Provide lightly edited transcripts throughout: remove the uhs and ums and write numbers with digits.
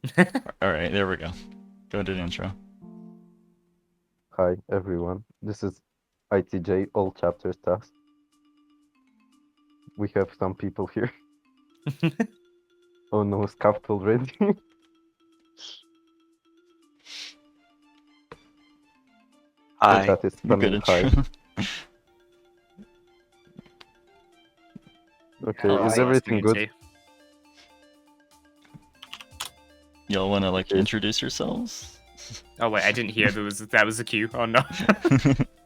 Alright, there we go. Go to the intro. Hi everyone, this is ITJ All Chapters TAS. We have some people here. Oh no, scuffed already. Oh, Hi. chat is spamming Good hi. intro. Okay, Oh, is I lost everything good? community. Y'all wanna like Okay. introduce yourselves? Oh wait, I didn't hear that was a cue. Oh no.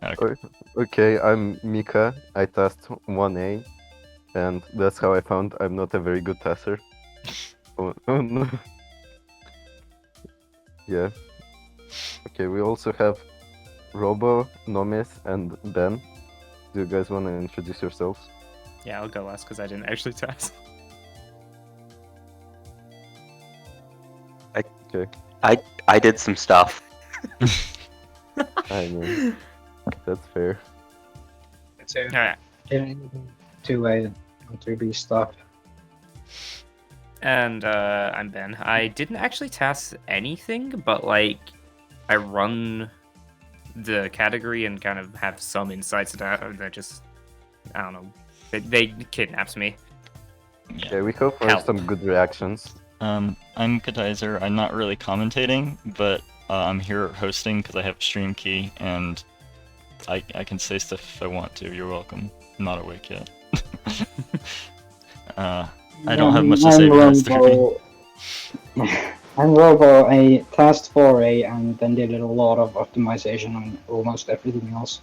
Okay. Okay, I'm Mika. I tasked 1A, and that's how I found I'm not a very good tasser. Oh no. Yeah. Okay, we also have Robo, Gnommis, and Ben. Do you guys want to introduce yourselves? Yeah, I'll go last because I didn't actually test. I did some stuff. I mean, that's fair. To Alright. two-way to be stuff. And I'm Ben. I didn't actually task anything, but like I run the category and kind of have some insights to that. Or they're just I don't know. They kidnapped me. Yeah. Okay, we hope for Help. some good reactions. I'm Kataiser. I'm not really commentating, but I'm here hosting because I have a stream key and I can say stuff if I want to. You're welcome. I'm not awake yet. I don't have much to say besides the Robo. I'm Robo, a task 4A, and then did a lot of optimization on almost everything else.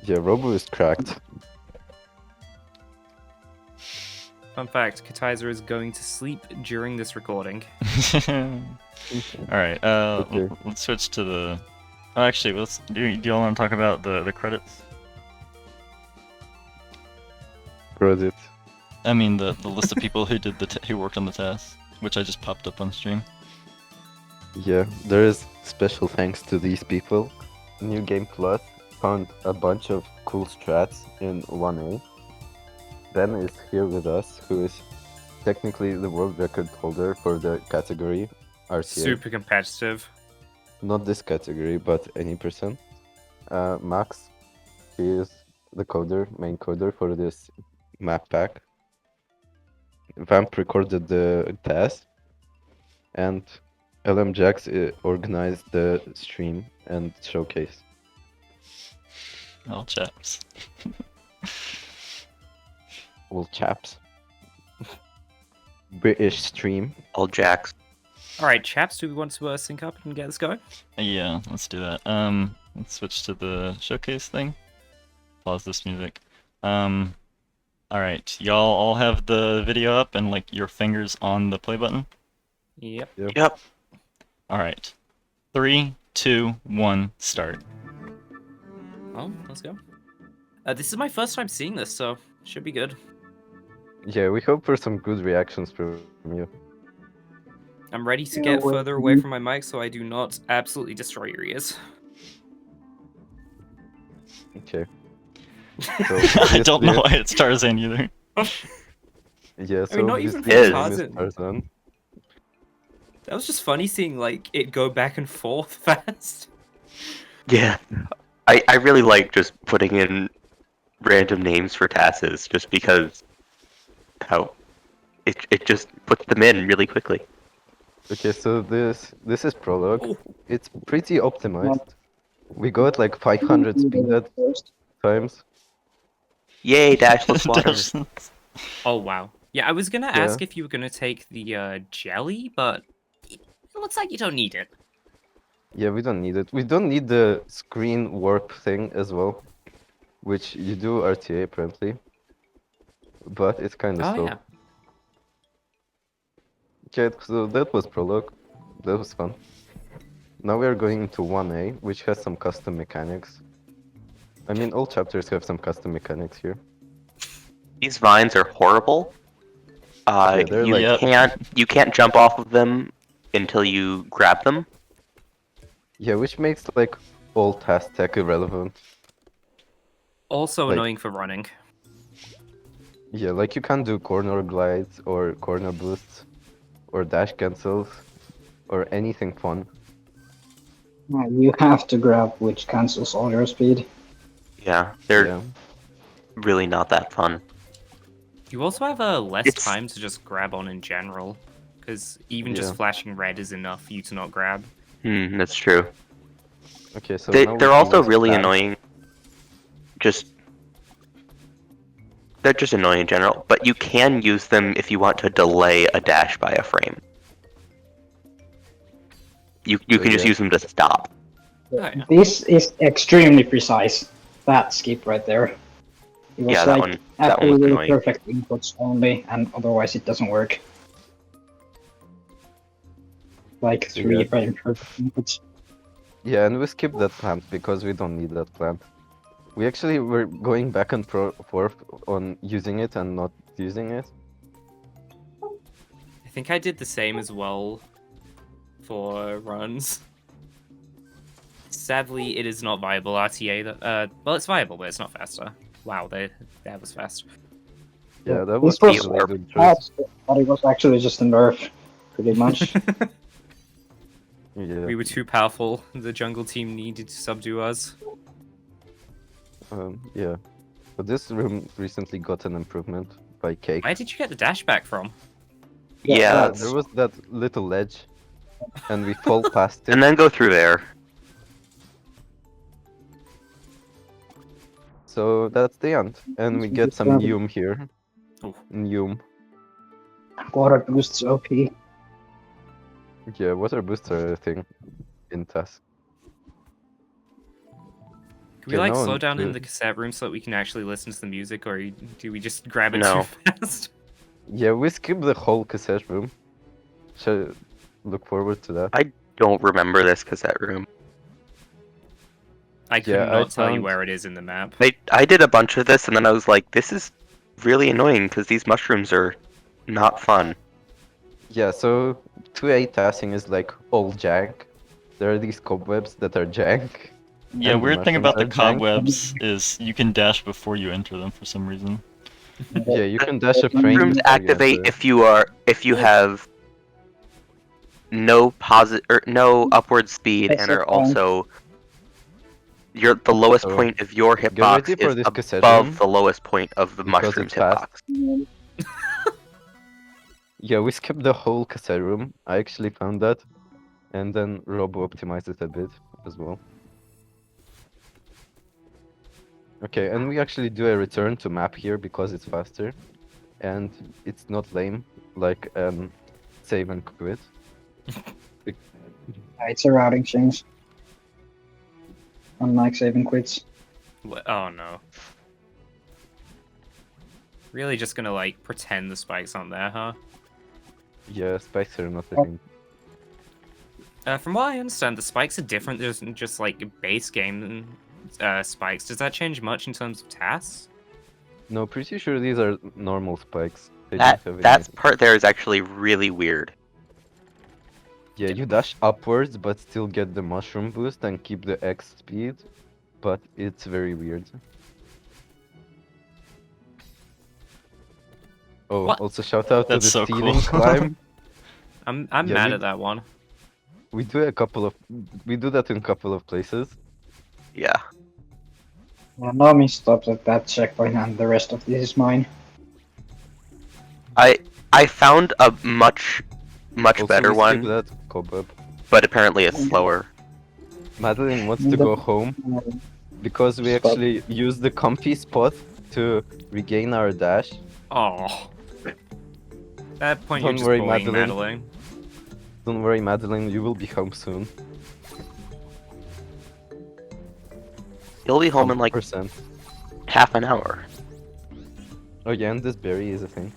Yeah, Robo is cracked. Fun fact: Kataiser is going to sleep during this recording. Alright, Okay. let's switch to the... Oh, actually, do y'all want to talk about the credits? Credit. I mean, the list of people who did who worked on the task, which I just popped up on stream. Yeah, there is special thanks to these people. New Game Plus found a bunch of cool strats in 1A. Ben is here with us, who is technically the world record holder for the category RTA. Super competitive. Not this category, but any person. Max, he is the main coder for this map pack. Vamp recorded the TAS, and Lmjacks organized the stream and showcase. All chaps. All chaps. British stream. All jacks. All right, chaps, do we want to sync up and get this going? Yeah, let's do that. Let's switch to the showcase thing. Pause this music. Alright, y'all all have the video up and like your fingers on the play button? Yep. Yep. Alright. 3, 2, 1, start. Well, let's go. This is my first time seeing this, so should be good. Yeah, we hope for some good reactions from you. I'm ready to Yeah, get well, further away from my mic so I do not absolutely destroy your ears. Okay. I don't know why it's Tarzan either. Yeah, so I mean, not even obviously for his name is Tarzan. Tarzan. That was just funny seeing like it go back and forth fast. Yeah. I really like just putting in random names for TASes just because how it just puts them in really quickly. Okay, so this is prologue. Oh. It's pretty optimized. We got like 500 speed at times. Yay, dashless water. Oh wow. Yeah, I was gonna Yeah. ask if you were gonna take the jelly, but it looks like you don't need it. Yeah, we don't need it. We don't need the screen warp thing as well, which you do RTA apparently, but it's kind of Oh slow. yeah. Okay, so that was prologue. That was fun. Now we are going into 1A, which has some custom mechanics. I mean, all chapters have some custom mechanics here. These vines are horrible. Yeah, they're you like- you can't jump off of them until you grab them. Yeah, which makes like all task tech irrelevant. Also Like- annoying for running. Yeah, like you can't do corner glides or corner boosts or dash cancels or anything fun. You have to grab which cancels all your speed. Yeah, they're Yeah. really not that fun. You also have less It's- time to just grab on in general, because even Yeah. just flashing red is enough for you to not grab. That's true. Okay, so now we They're can also use really dash. annoying. They're just annoying in general, but you can use them if you want to delay a dash by a frame. You can just Yeah. use them to stop. Oh, yeah. This is extremely precise. That skip right there. It was Yeah, that like one was absolutely annoying. perfect inputs only, and otherwise it doesn't work. Like three Yeah. very perfect inputs. Yeah, and we skipped that plant because we don't need that plant. We actually were going back and forth on using it and not using it. I think I did the same as well for runs. Sadly, it is not viable RTA. Well, it's viable, but it's not faster. Wow, that was fast. Yeah, that This was was really good choice. but it was actually just a nerf, pretty much. Yeah. We were too powerful. The jungle team needed to subdue us. Yeah. But this room recently got an improvement by Cake. Where did you get the dash back from? Yeah, that's- There was that little ledge, and we fall past it. and then go through there. So that's the end. And we get some Neum here. Oh. Neum. Water boosts OP. Yeah, water booster thing in TAS. Can we Okay, like no slow one down in could- the cassette room so that we can actually listen to the music, or do we just grab it No. too fast? Yeah, we skipped the whole cassette room. Should look forward to that. Don't remember this cassette room. I could Yeah, I not tell you found- where it is in the map. I did a bunch of this, and then I was like, this is really annoying because these mushrooms are not fun. Yeah, so 2A tassing is like all jank. There are these cobwebs that are jank. Yeah, And the weird thing about the mushrooms are jank. cobwebs is you can dash before you enter them for some reason. Yeah, you can dash a frame. Mushrooms before you activate enter. if you have no upward speed and are also the lowest So, point of your get hitbox ready for is this cassette above room, the lowest point of the because mushroom's it's fast. hitbox. Yeah, we skipped the whole cassette room. I actually found that. And then Robo optimized it a bit as well. Okay, and we actually do a return to map here because it's faster. And it's not lame, like save and quit. It's a routing change. Unlike saving quits. Oh no. Really just gonna like pretend the spikes aren't there, huh? Yeah, spikes are not a thing. From what I understand, the spikes are different than just like base game spikes. Does that change much in terms of TAS? No, pretty sure these are normal spikes. They don't have That any- part there is actually really weird. Yeah, you dash upwards but still get the mushroom boost and keep the X speed, but it's very weird. Oh, What? also shout out That's to so the cool. ceiling climb. I'm Yeah, mad we- at that one. We do that in a couple of places. Yeah. Well, Nami stops at that checkpoint, and the rest of this is mine. I found a much Also, better we skip one, that cobweb. but apparently it's slower. Madeline wants to go home because we Stop. actually use the comfy spot to regain our dash. Oh. At that point, Don't you're just worry, bullying Madeline. Madeline. Don't worry, Madeline, you will be home soon. You'll be home in like 100%. half an hour. Oh yeah, and this berry is a thing.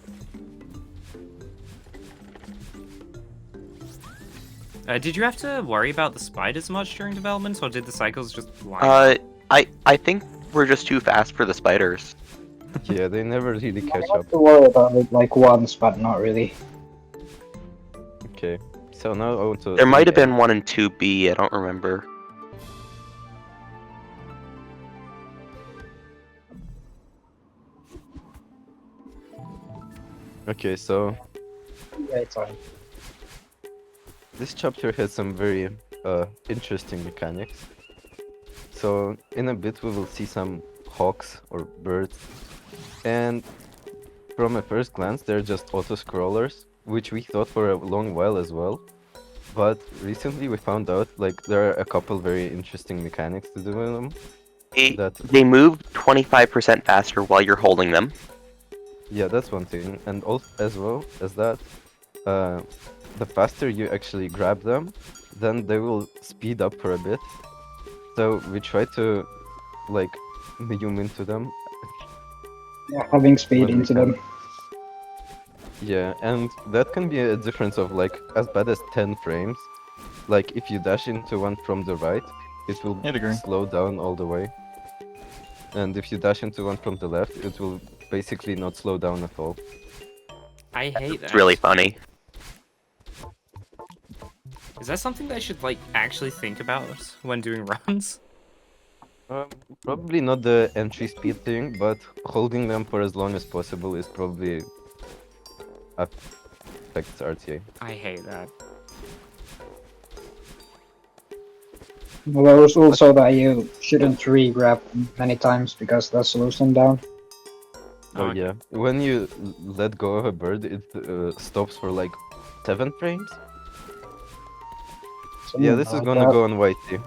Did you have to worry about the spiders much during development, or did the cycles just line up? I think we're just too fast for the spiders. Yeah, they never really catch I up. have to worry about it like once, but not really. Okay, so now I want to... There might have been one in 2B, I don't remember. Okay, so Yeah, it's fine. this chapter has some very interesting mechanics. So in a bit we will see some hawks or birds, and from a first glance they're just auto-scrollers, which we thought for a long while as well. But recently we found out like there are a couple very interesting mechanics to do with them. They move 25% faster while you're holding them. Yeah, that's one thing, and also as well as that, the faster you actually grab them, then they will speed up for a bit. So we try to like medium into them. Yeah, having speed when we into can. them. Yeah, and that can be a difference of like as bad as 10 frames. Like if you dash into one from the right, it will I'd agree. slow down all the way. And if you dash into one from the left, it will basically not slow down at all. I hate that. It's really funny. Is that something that I should like actually think about when doing runs? Probably not the entry speed thing, but holding them for as long as possible is probably affects RTA. I hate that. Well, there's also that you shouldn't re-grab many times because that slows them down. Oh Okay. yeah, when you let go of a bird, it stops for like 7 frames. Yeah, this is Something gonna like go on Wakey.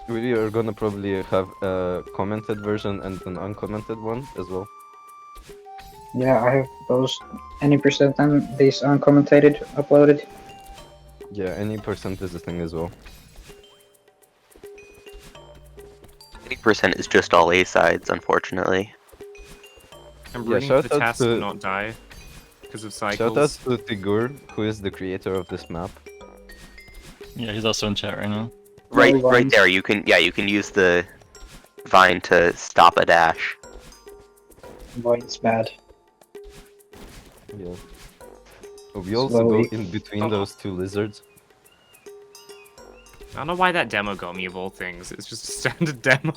We are gonna probably have a commented version and an uncommented one as well. that. Yeah, I have those any percent and these uncommented uploaded. Yeah, any percent is a thing as well. 80% is just all A sides, unfortunately. I'm Yeah, rooting for the shout out TAS to- to not die because of cycles. Shout out to Tigur, who is the creator of this map. Yeah, he's also in chat right now. Right, Well, right there. You can use the vine to stop a dash. Boy, it's bad. Yeah. We also go Slowly. in between those two lizards. I don't know why that demo got me of all things. It's just a standard demo.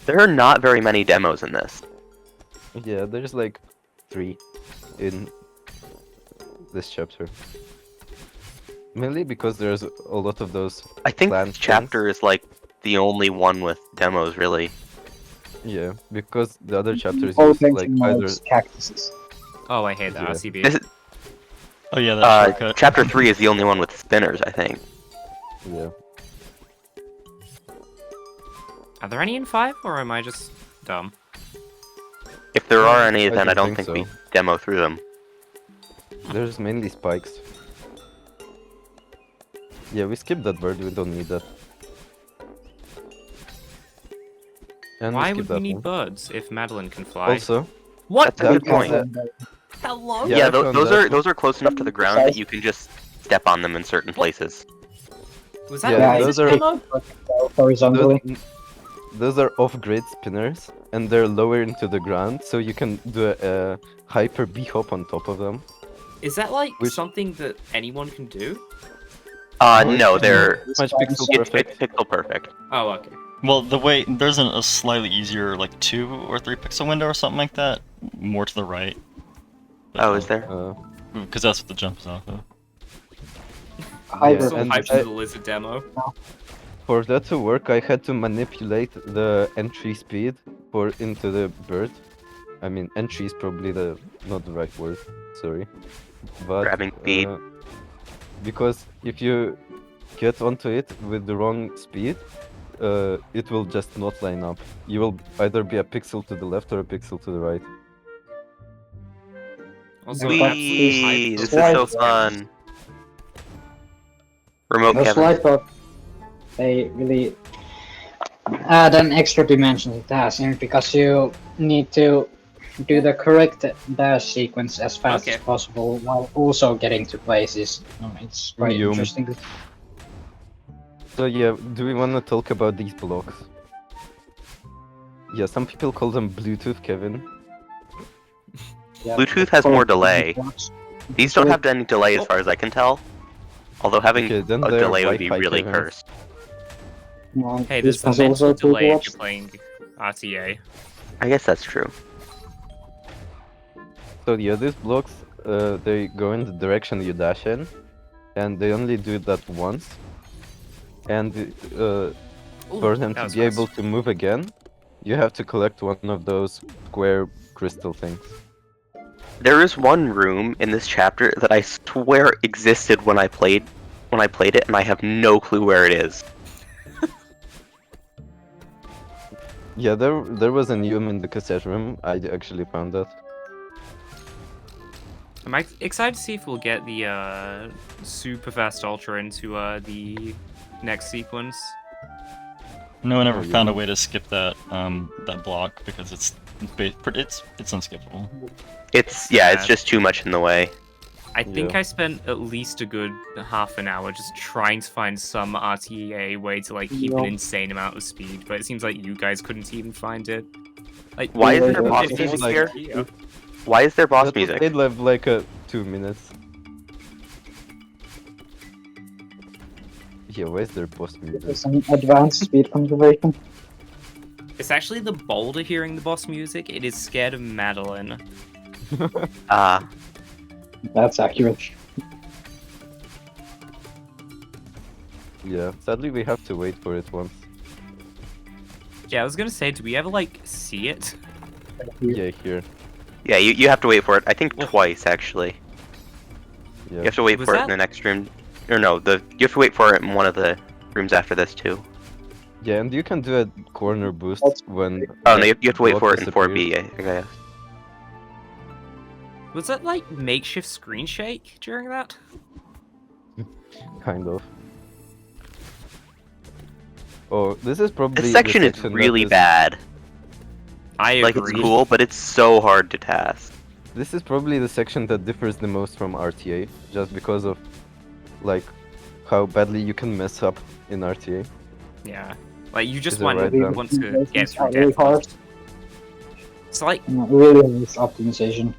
There are not very many demos in this. Yeah, there's like 3 in this chapter. Mainly because there's a lot of those. I think Plant this chapter is like the only one with demos, really. Yeah, because the other chapters All use things like in either. mobs, cactuses. Oh, I hate that Yeah. RCB. This is, Oh yeah, that shortcut. chapter 3 is the only one with spinners, I think. Yeah. Are there any in 5, or am I just dumb? If there are any, then I don't don't think think we so. demo through them. There's mainly spikes. Yeah, we skipped that bird, we don't need that. And Why skip would we that need one. birds if Madeline can fly? Also, What? That's a good that point. is Hello? Yeah, Yeah, I found those that. are close enough to the ground that you can just step on them in certain places. Was that Yeah, a those laser are- demo? Horizontally. those are off-grid spinners, and they're lower into the ground, so you can do a hyper B-hop on top of them. Is that like Which- something that anyone can do? No, they're Much pixel it's perfect. pixel perfect. Oh, okay. Well, the way there's a slightly easier like 2 or 3 pixel window or something like that, more to the right. Oh, is there? Because that's what the jump is off of. Hybrid. Yeah, So and hyped I- for the lizard demo. For that to work, I had to manipulate the entry speed into the bird. I mean, entry is probably not the right word. Sorry, but Grabbing speed. because if you get onto it with the wrong speed, it will just not line up. You will either be a pixel to the left or a pixel to the right. Also, Wee, absolutely Whee! hyped This for is so the fun. Remote Those Kevin. light bulbs, they really add an extra dimension to TAS because you need to do the correct dash sequence as fast Okay. as possible while also getting to places. It's quite Yum. interesting. So yeah, do we want to talk about these blocks? Yeah, some people call them Bluetooth, Kevin. Yeah. Bluetooth has more delay. These don't have any delay as far as I can tell. Although having Okay, then a they're delay would be Wi-Fi really Kevins. cursed. Hey, this there's a has mental also two delay if blocks. you're playing RTA. I guess that's true. So yeah, these blocks they go in the direction you dash in, and they only do that once. And for them that to was be fast. able to move again, you have to collect one of those square crystal things. There is one room in this chapter that I swear existed when I played it, and I have no clue where it is. Yeah, there was a new in the cassette room. I actually found that. I'm excited to see if we'll get the super fast ultra into the next sequence. No one ever Oh, found a yeah. way to skip that that block because it's unskippable. It's Sad. just too much in the way. I think Yeah. I spent at least a good half an hour just trying to find some RTA way to like keep an insane amount of speed, but it seems like you guys couldn't even find it. Like, Why is Yeah, there that boss was music like- here? Why is there boss That was- music? They lived like 2 minutes. Yeah, why is there boss music? Some advanced speed conservation. It's actually the boulder hearing the boss music. It is scared of Madeline. Ah, That's accurate. Yeah, sadly we have to wait for it once. Yeah, I was gonna say, do we ever like see it? Yeah, here. yeah, you have to wait for it. I think twice actually. Yeah. You have to wait Was for it that- in the next room. Or no, you have to wait for it in one of the rooms after this too. Yeah, and you can do a corner boost when. Oh no, that you have to wait block for it in disappears. 4B. I guess. Was that like makeshift screen shake during that? Kind of. Oh, this is probably. This the section is that really is- bad. I agree. Like it's cool, but it's so hard to task. This is probably the section that differs the most from RTA, just because of, like, how badly you can mess up in RTA. Yeah. Like you just Is it want, right then? want to get through really death. hard. It's like Really nice optimization.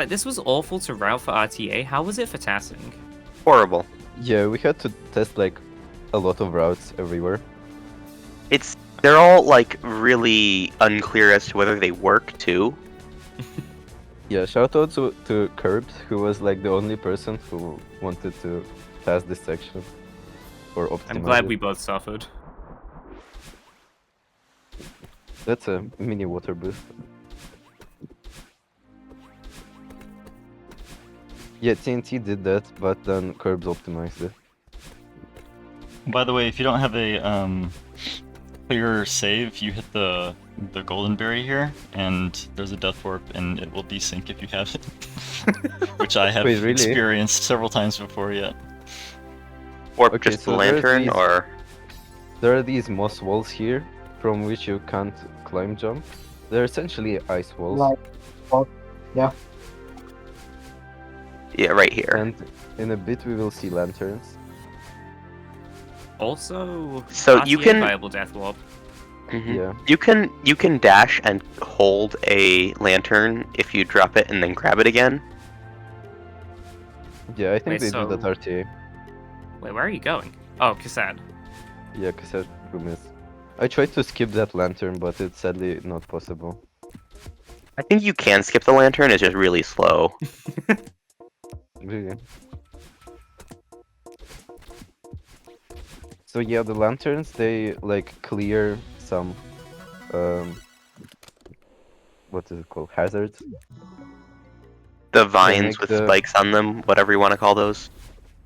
this was awful to route for RTA. How was it for tassing? Horrible. Yeah, we had to test like a lot of routes everywhere. They're all like really unclear as to whether they work too. Yeah, shout out to Kirbz, who was like the only person who wanted to pass this section. Or optimize I'm glad it. we both suffered. That's a mini water boost. Yeah, TNT did that, but then Kirbz optimized it. By the way, if you don't have a clear save, you hit the golden berry here, and there's a death warp, and it will desync if you have it, which I have Wait, really? experienced several times before yet. Or Okay, just so the there's lantern, these- or There are these moss walls here, from which you can't climb jump. They're essentially ice walls, Like, yeah, right here. and in a bit we will see lanterns. Also, So you RTA can- viable death warp. Mhm. Yeah, You can dash and hold a lantern if you drop it and then grab it again. yeah, I think Wait, they do that so- RTA. Wait, where are you going? Oh, Cassad. Yeah, cassette room is. I tried to skip that lantern, but it's sadly not possible. I think you can skip the lantern. It's just really slow. Really. So yeah, the lanterns, they like clear some what is it called? Hazards. The vines make with the- spikes on them, whatever you want to call those.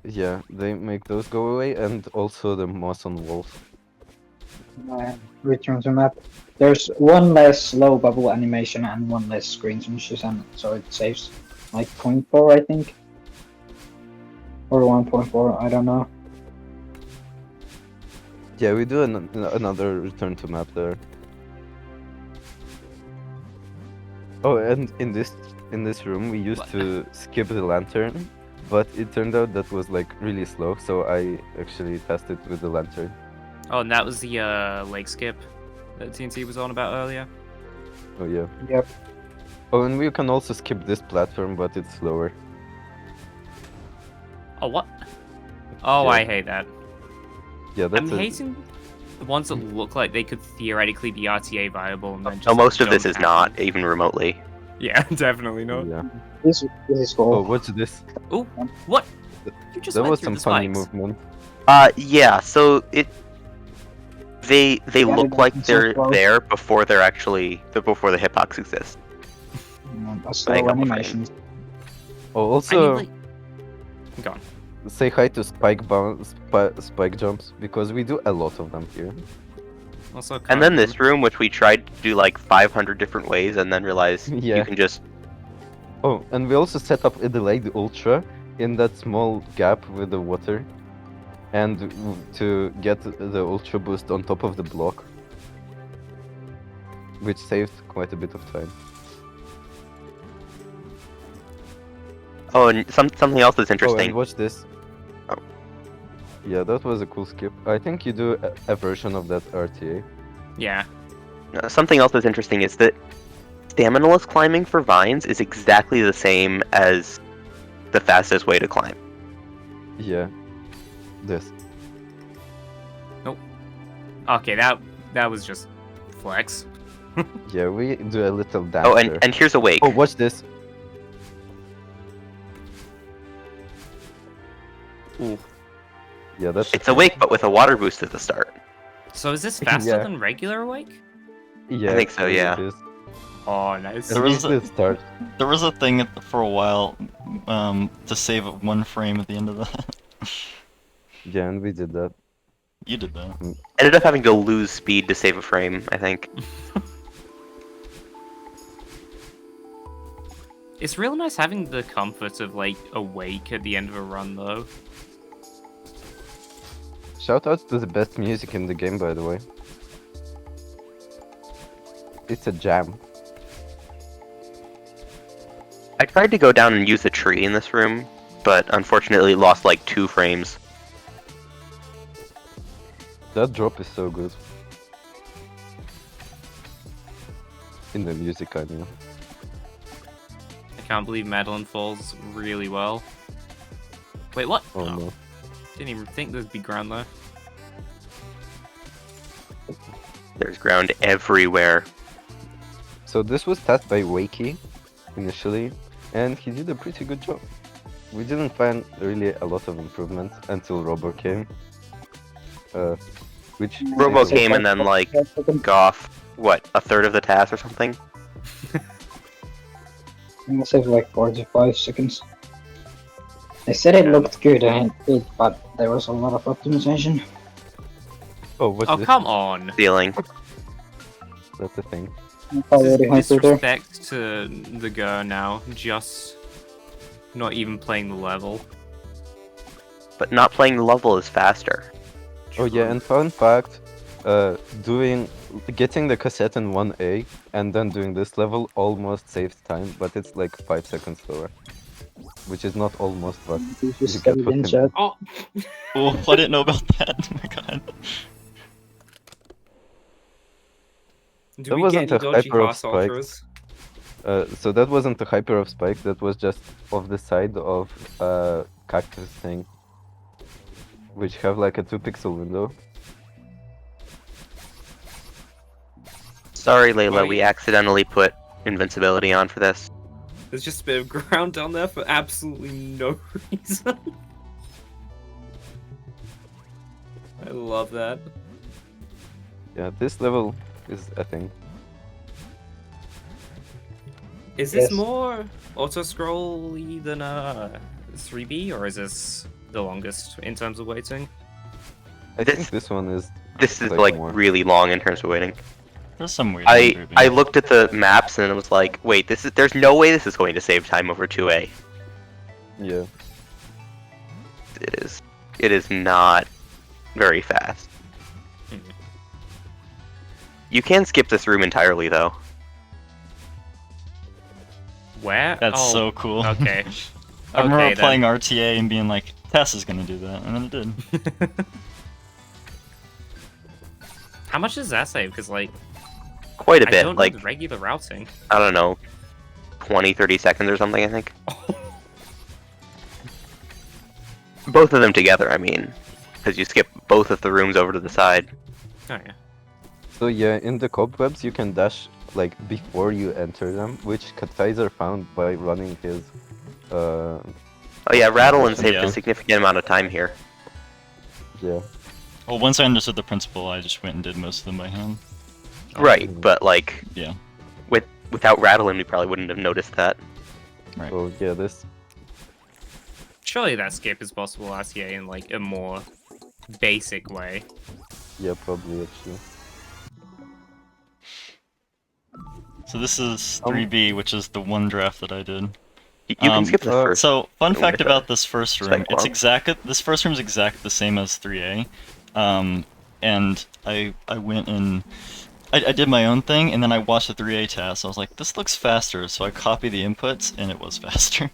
Yeah, they make those go away, and also the moss on walls. return to map. There's one less low bubble animation and one less screen transition, so it saves like 0.4, I think. Or 1.4, I don't know. Yeah, we do another return to map there. Oh, and in this room we used What? to skip the lantern, but it turned out that was like really slow, so I actually tested with the lantern. Oh, and that was the lake skip that TNT was on about earlier. Oh yeah. Yep. Oh, and we can also skip this platform, but it's slower. Oh, what? Oh, Yeah. I hate that. Yeah, that's I'm hating the ones that look like they could theoretically be RTA viable and then just No, most of this don't is happen. not even remotely. Yeah, definitely not. Yeah. This is Oh, cool. what's this? Oh, what? You just There went was through some the funny spikes. movement. Yeah. So they Yeah, look they like got so they're close. there before they're actually before the hitbox exists. A I slow got the animation. Oh, I also mean, like, go on. say hi to spike jumps because we do a lot of them here. Also, And then cone this room, which we tried to do like 500 different ways, and then realized Yeah. you can just. Oh, and we also set up a delayed ultra in that small gap with the water, and to get the ultra boost on top of the block, which saved quite a bit of time. Oh, and something else that's Oh, interesting. and watch this. Oh. Yeah, that was a cool skip. I think you do a version of that RTA. Yeah. Something else that's interesting is that stamina-less climbing for vines is exactly the same as the fastest way to climb. Yeah. This. Okay, that was just flex. Yeah, we do a little dance Oh, there. and here's a wake. Oh, watch this. Ooh. Yeah, that's. It's a wake, but with a water boost at the start. So is this faster Yeah. than regular wake? Yeah, I think so, it yeah. is. Oh, nice. At There was least a- the start. There was a thing for a while to save one frame at the end of that. Yeah, and we did that. You did that. Ended up having to lose speed to save a frame, I think. It's real nice having the comfort of like a wake at the end of a run, though. Shout out to the best music in the game, by the way. It's a jam. I tried to go down and use a tree in this room, but unfortunately lost like 2 frames. That drop is so good. In the music, I mean. I can't believe Madeline falls really well. Wait, what? Oh no. Didn't even think there'd be ground there. There's ground everywhere. So this was tasked by Wakey initially, and he did a pretty good job. We didn't find really a lot of improvement until Robo came. Which Robo is- came and then like got off, what, a third of the task or something? It will save like 45 seconds. They said it looked good and it did, but there was a lot of optimization. Oh, what's Oh, this? come on. Ceiling. That's the thing. Already This is hyper there. disrespect to the girl now, just not even playing the level. But not playing the level is faster. Oh yeah, and fun fact, getting the cassette in 1A and then doing this level almost saves time, but it's like 5 seconds slower. Which is not almost, but You you just get said what in I chat. Oh, Oh, I didn't know about that. Oh my god. do That we wasn't get a any dodgy hyper of horse spikes. ultras? So that wasn't a hyper of spike, that was just off the side of cactus thing. Which have like a 2-pixel window. Sorry, Layla, Wait. we accidentally put invincibility on for this. There's just a bit of ground down there for absolutely no reason. I love that. Yeah, this level is a thing. Is this Yes. more auto-scrolly than 3B, or is this the longest in terms of waiting? I This- think this one is. This is Like like more. really long in terms of waiting. There's some weird. I looked at the maps and it was like, wait, there's no way this is going to save time over 2A. Yeah. It is not very fast. Mhm. You can skip this room entirely though. Where? That's Oh, so cool. Okay. I remember Okay, then. playing RTA and being like, TAS is gonna do that, and then it did. How much does that save? Because, like, Quite a I bit, don't like, know the regular routing. I don't know, 20, 30 seconds or something, I think. Both of them together, I mean. Because you skip both of the rooms over to the side. Oh, yeah. So yeah, in the cobwebs you can dash like before you enter them, which Kataiser found by running his. Oh yeah, Rattle and saved Yeah. a significant amount of time here. Yeah. Well, once I understood the principle, I just went and did most of them by hand. Right, but like Yeah. without Rattling, we probably wouldn't have noticed that. Right. So yeah, this. Surely that skip is possible RCA in like a more basic way. Yeah, probably actually. So this is 3B, which is the one draft that I did. You can skip the first. So, fun with fact the about this first room, spike it's bomb. this first room is exactly the same as 3A. And I went and I did my own thing, and then I watched the 3A TAS. I was like, this looks faster, so I copied the inputs, and it was faster.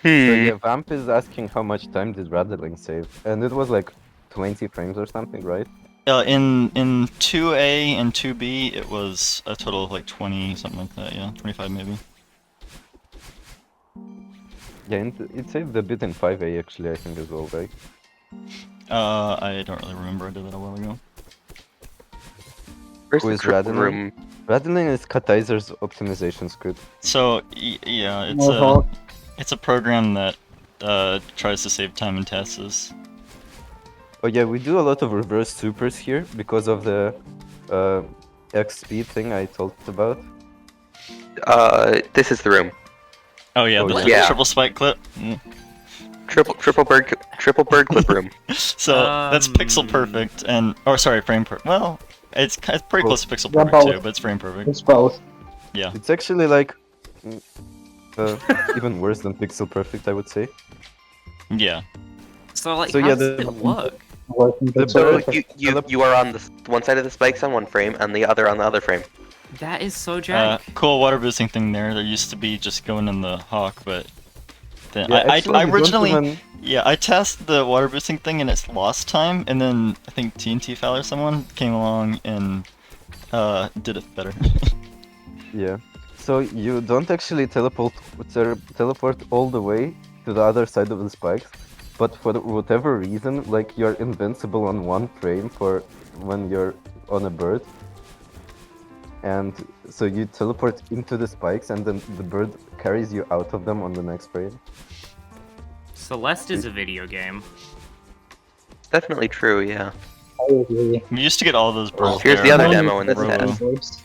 So yeah, Vamp is asking how much time did Rattling save, and it was like 20 frames or something, right? In 2A and 2B, it was a total of like 20, something like that, yeah, 25 maybe. Yeah, and it saved a bit in 5A actually, I think as well, right? I don't really remember, I did that a while ago. Where's Who the is triple Rattling? room? Rattling is Kataiser's optimization script. So, yeah, More it's a program that tries to save time in TASes. Oh yeah, we do a lot of reverse supers here because of the XP thing I talked about. This is the room. Oh yeah, Oh, the yeah. triple spike clip. Mm. Triple bird clip room. So that's pixel perfect, and sorry, frame perfect. Well, it's pretty Oh. close to pixel Yeah, perfect too, both. but it's frame perfect. It's both. Yeah. It's actually like even worse than pixel perfect, I would say. Yeah. So like, So, how yeah, does the- it work? Working The So bird- you are on the one side of the spikes on one frame and the other on the other frame. That is so jank. Cool water boosting thing there. There used to be just going in the hawk, but then Yeah, I actually, we don't originally even- I tested the water boosting thing and it's lost time, and then I think tntfalle or someone came along and did it better. Yeah. So you don't actually teleport all the way to the other side of the spikes, but for whatever reason, like you're invincible on one frame for when you're on a bird. And so you teleport into the spikes and then the bird carries you out of them on the next frame. Celeste is a video game. Definitely true, yeah. I agree. We used to get all those birds. Here's there. the other One demo in this bird test. is-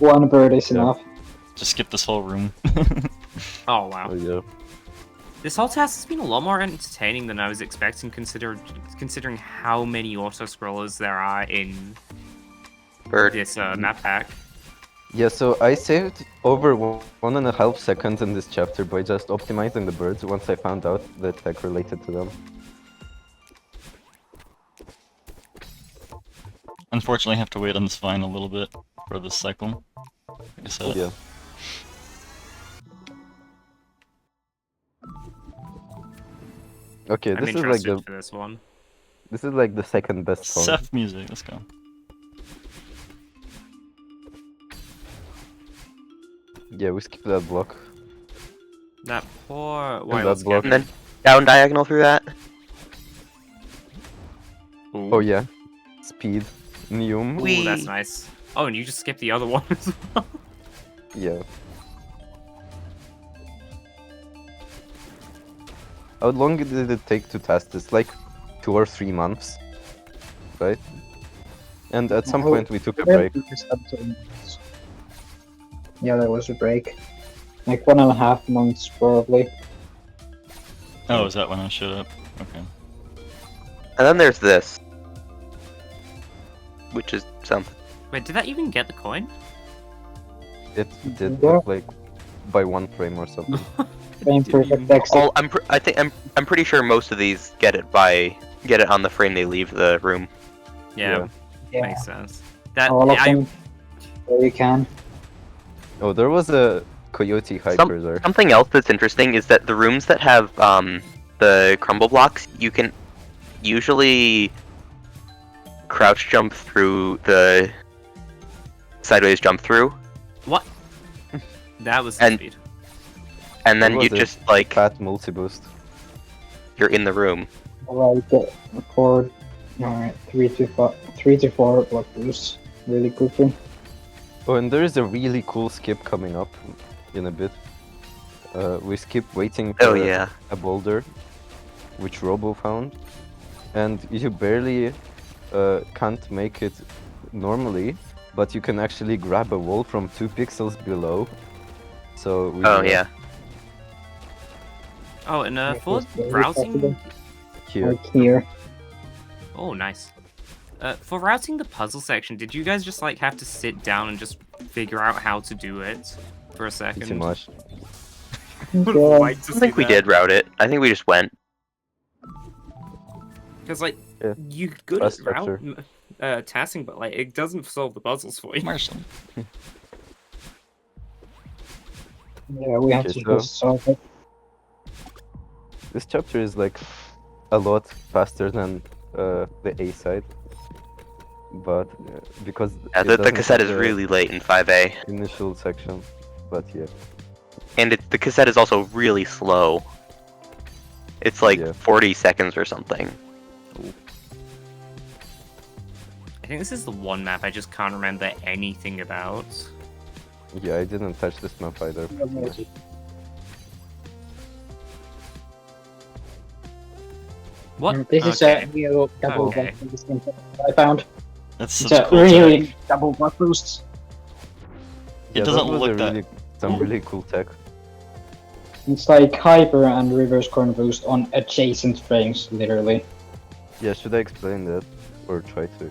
One bird is Yeah. enough. Just skip this whole room. Oh wow. So yeah. This whole task has been a lot more entertaining than I was expecting, considering how many auto-scrollers there are in Bird. this map pack. Yeah, so I saved over 1.5 seconds in this chapter by just optimizing the birds once I found out the tech related to them. Unfortunately, I have to wait on this vine a little bit for this cycle. Like I said. Yeah. Okay, I'm this is like interested for this one. the second best song. Seth music, let's go. Yeah, we skipped that block. That poor that wild block. And then down diagonal through that. Oh yeah. Speed. Neum. We- Ooh, that's nice. Oh, and you just skipped the other one as well. Yeah. How long did it take to test this? Like 2 or 3 months, right? And at some Oh, point we took a break. Yeah, there was a break. Like 1.5 months probably. Oh, is that when I showed up? Okay. And then there's this. Which is something. Wait, did that even get the coin? It did Yeah. look like by 1 frame or something. Frame perfect exit. All I'm pretty sure most of these get it on the frame they leave the room. Yeah, Yeah, makes sense. That all of I them. Where you can. Oh, there was a coyote hiker there. Something else that's interesting is that the rooms that have the crumble blocks, you can usually crouch jump through the sideways jump through, what? That was And- speed. and then There you was a just like Fat multi boost. you're in the room. Alright, record. Alright, 3 to 4 block boost. Really quickly. Oh, and there is a really cool skip coming up in a bit. We skip waiting for Oh yeah. a boulder, which Robo found, and you barely can't make it normally, but you can actually grab a wall from 2 pixels below. So we Oh do that yeah. Oh, and Yeah, for it's very routing. possible. here. Like here. Oh, nice. For routing the puzzle section, did you guys just like have to sit down and just figure out how to do it for a second? Pretty much. Would Yeah. like to I think see we that. did route it. I think we just went. Because like Yeah. you good Fast at route structure. tassing, but like it doesn't solve the puzzles for you. Marshall. Yeah, we have Okay, to so- just solve it. This chapter is like a lot faster than the A side, but because Yeah, it the doesn't cassette have is the really late in 5A, initial section. But yeah, and the cassette is also really slow. It's like Yeah. 40 seconds or something. I think this is the one map I just can't remember anything about. yeah, I didn't touch this map either. What? This is Okay. a new double Okay. buff boost I found. That's It's such a a cool really tech. double buff boost. It Yeah, doesn't that was look a that- really, some really cool tech. It's like hyper and reverse corner boost on adjacent frames, literally. Yeah, should I explain that or try to?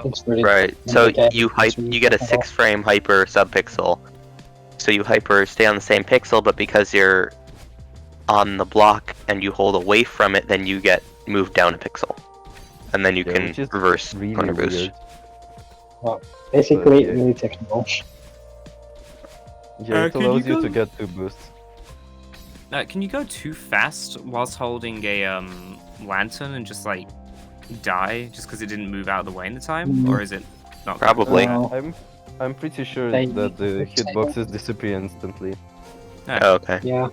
It's really Right. So Okay, you it's really you get a technical. 6-frame hyper subpixel. So you hyper stay on the same pixel, but because you're on the block and you hold away from it, then you get moved down a pixel, and then you Yeah, can which is reverse really corner boost. weird. basically yeah. really technical. Yeah, it can allows you you to go- get 2 boosts. Can you go too fast whilst holding a lantern and just like die just because it didn't move out of the way in the time, Mm. or is it not? Probably. No. I'm pretty sure They- that the they- hitboxes disappear instantly. Oh, okay. Yeah.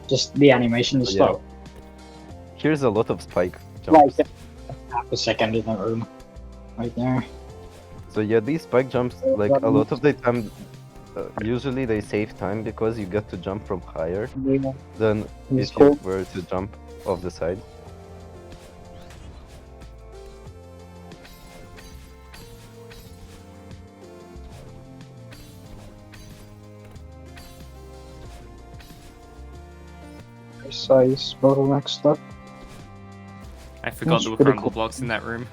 Just the animation is Yeah. slow. Here's a lot of spike Like jumps. half a second in a room. Right there. So yeah, these spike jumps, like a lot of the time, usually they save time because you get to jump from higher Yeah. than It's if cool. you were to jump off the side. Precise bottleneck stuff. I forgot That's there were pretty crumble cool. blocks in that room.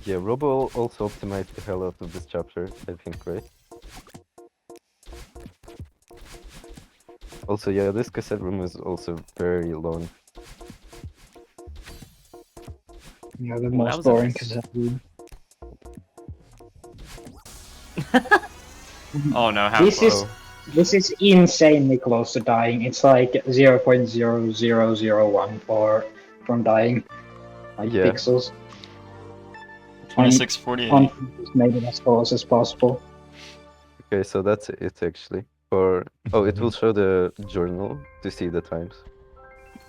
Yeah, Robo also optimized the hell out of this chapter, I think, right? Also, yeah, this cassette room is also very long. Yeah, the that most was a boring nice- cassette room. Oh no, how This close? is this is insanely close to dying. It's like 0.0001 from dying. Like Yeah. pixels. 2648. On just made it as close as possible. Okay, so that's it actually. Or oh, it will show the journal to see the times.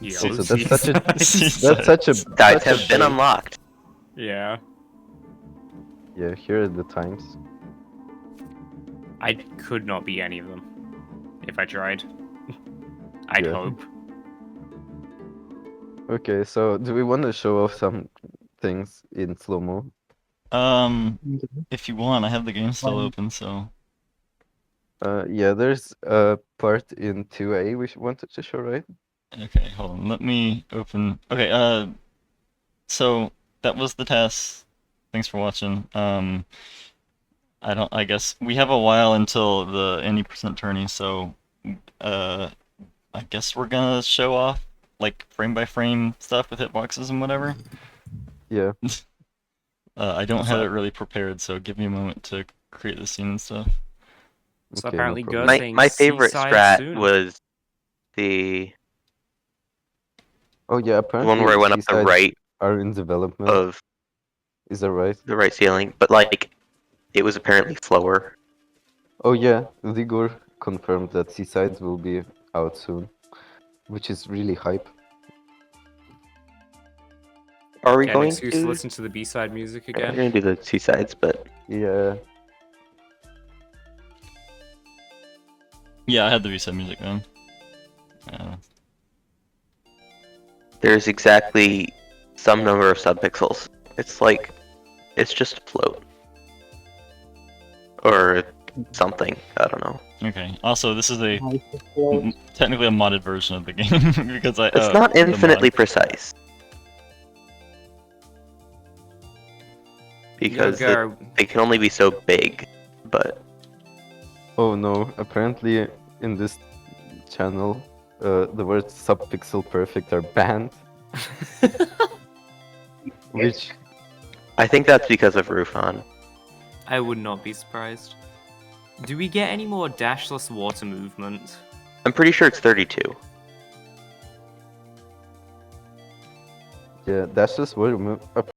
Yeah, So that's such a Jesus. that's such a Guys such a have been shame. unlocked. Yeah. Yeah, here are the times. I could not be any of them if I tried. I'd Yeah. hope. Okay, so do we want to show off some things in slow-mo? If you want, I have the game still Fine. open, so Yeah, there's a part in 2A we wanted to show, right? okay, hold on. Let me open. Okay, so that was the TAS. Thanks for watching. I guess we have a while until the any percent tourney, so I guess we're gonna show off like frame by frame stuff with hitboxes and whatever. Yeah. I don't have So- it really prepared, so give me a moment to create the scene and stuff. So Okay, no apparently problem. Go My saying my favorite seaside strat soon. was the Oh yeah, apparently one where I went up the seasides right are in development. of Is that right? the right ceiling, but like it was apparently slower. Oh yeah, Vigor confirmed that Seasides will be out soon, which is really hype. Are we Get an going excuse to? to listen to the B-side music We're again. gonna do the 2 sides, but Yeah, Yeah, I had the reset music then. There's exactly some number of subpixels. It's like, it's just a float. Or something, I don't know. Okay. Also, this is a I feel- technically a modded version of the game because I. It's not the mod. infinitely precise. Because Yoga, they can only be so big, but Oh no, apparently in this channel, the words subpixel perfect are banned. Which, I think that's because of Rufon. I would not be surprised. Do we get any more dashless water movement? I'm pretty sure it's 32. yeah, that's just what